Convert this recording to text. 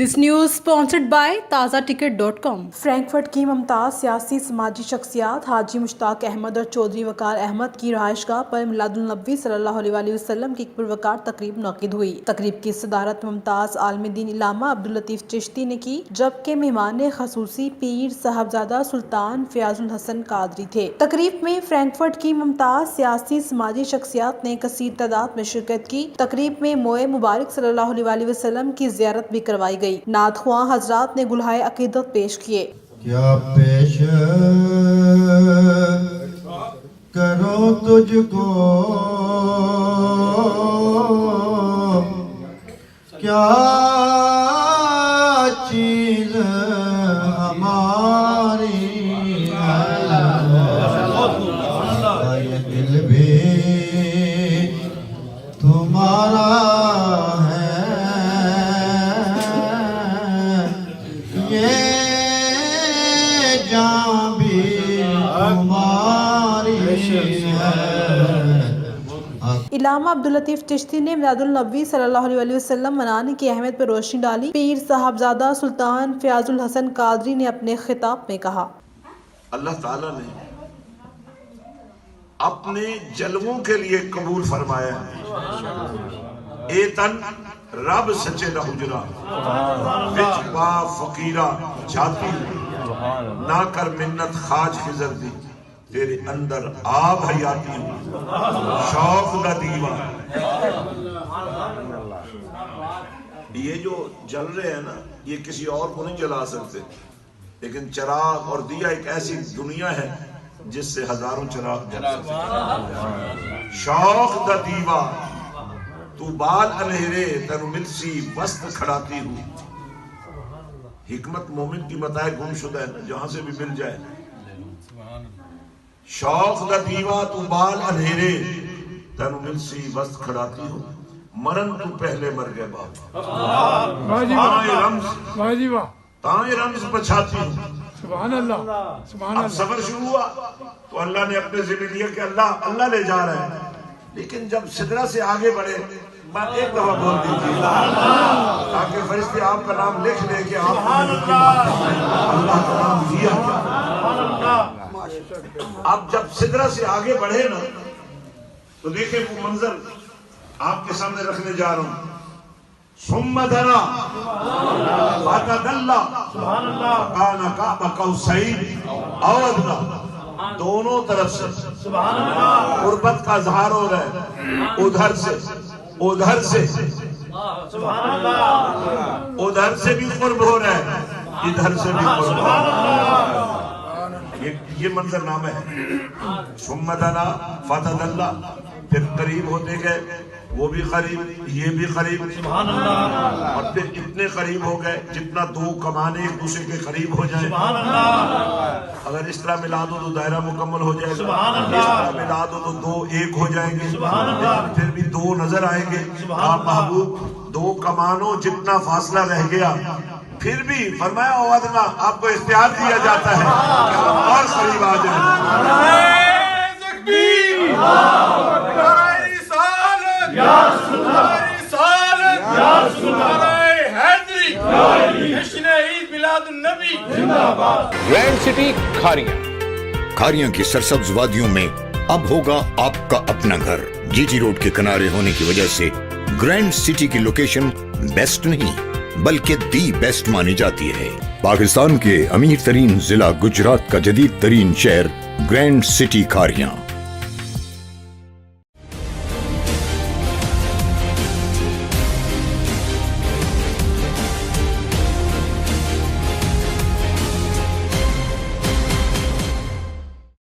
This news sponsored by TazaTicket.com. Frankfurt کی ممتاز سیاسی سماجی شخصیات حاجی مشتاق احمد اور چودھری وقار احمد کی رہائش گاہ پر میلاد النبی صلی اللہ علیہ وسلم کی ایک پروقار تقریب منعقد ہوئی۔ تقریب کی صدارت ممتاز عالم دین علامہ عبداللطیف چشتی نے کی، جبکہ مہمان خصوصی پیر صاحبزادہ سلطان فیاض الحسن قادری تھے۔ تقریب میں فرینکفرٹ کی ممتاز سیاسی سماجی شخصیات نے کثیر تعداد میں شرکت کی۔ تقریب میں موئے مبارک صلی اللہ علیہ وسلم کی زیارت بھی کروائی گئی۔ نعت خواں حضرات نے گلہائے عقیدت پیش کیے۔ کیا پیش کرو تجھ کو، کیا چیز ہماری یہ دل بھی تمہارا علامہ عبداللطیف چشتی نے میلاد النبی صلی اللہ علیہ وسلم منانے کی اہمیت پر روشنی ڈالی۔ پیر صاحبزادہ سلطان فیاض الحسن قادری نے اپنے خطاب میں کہا، اللہ تعالیٰ نے اپنے جلووں کے لیے قبول فرمایا ہے۔ اے تن رب سچے دا حجرا، وچ با فقیرہ جاتی نہ کر منت خاج خزر دی، تیرے اندر آب حیاتی ہوں شوق دا دیوا۔ یہ جو جل رہے ہیں نا، یہ کسی اور کو نہیں جلا سکتے، لیکن چراغ اور دیا ایک ایسی دنیا ہے جس سے ہزاروں چراغ جل سکتے۔ شوق دا دیوا تو بال انہیرے تن ملسی وسط کھڑاتی ہوں۔ حکمت مومن کی متاع گم شدہ ہے نا، جہاں سے بھی مل جائے۔ شوق دا دیوا تو بال انہیرے تن ملسی وسط کھڑاتی ہوں، مرن تو پہلے مر گئے باپ، تائیں رمز پچھاتی ہوں۔ سبحان اللہ، سبحان اللہ۔ اب سفر شروع ہوا تو اللہ نے اپنے ذمہ لیا کہ اللہ لے جا رہا ہے، لیکن جب سدرہ سے آگے بڑھے، بات ایک دفعہ بول دیجیے تاکہ فرشتے آپ کا نام لکھ لے کہ آپ نے اللہ کا نام لیا کیا۔ اب جب سدرہ سے آگے بڑھے نا تو دیکھیں وہ منظر آپ کے سامنے رکھنے جا رہا ہوں۔ ثم دنا فتدلى فكان قاب قوسين او ادنى، دونوں طرف سے قربت کا اظہار ہو رہا ہے، ادھر سے ادھر سے بھی قرب ہو رہا ہے، ادھر سے بھی قرب ہو رہا ہے۔ یہ منظر نامہ ہے۔ ثم دنا فتدلى، پھر قریب ہوتے گئے، وہ بھی قریب یہ بھی قریب، اور پھر اتنے قریب ہو گئے جتنا دو کمانے ایک دوسرے کے قریب ہو جائیں۔ اگر اس طرح ملا دو تو دائرہ مکمل ہو جائے گا، اس طرح ملا دو تو دو ایک ہو جائیں گے، پھر بھی دو نظر آئیں گے۔ آپ محبوب دو کمانوں جتنا فاصلہ رہ گیا، پھر بھی فرمایا اوادنا، آپ کو اختیار دیا جاتا ہے کہ آپ اور قریب آ جائیں۔ گرینڈ سٹی کھاریاں کی سرسبز وادیوں میں اب ہوگا آپ کا اپنا گھر۔ جی ٹی روڈ کے کنارے ہونے کی وجہ سے گرینڈ سٹی کی لوکیشن بیسٹ نہیں بلکہ دی بیسٹ مانی جاتی ہے۔ پاکستان کے امیر ترین ضلع گجرات کا جدید ترین شہر گرینڈ سٹی کھاریاں۔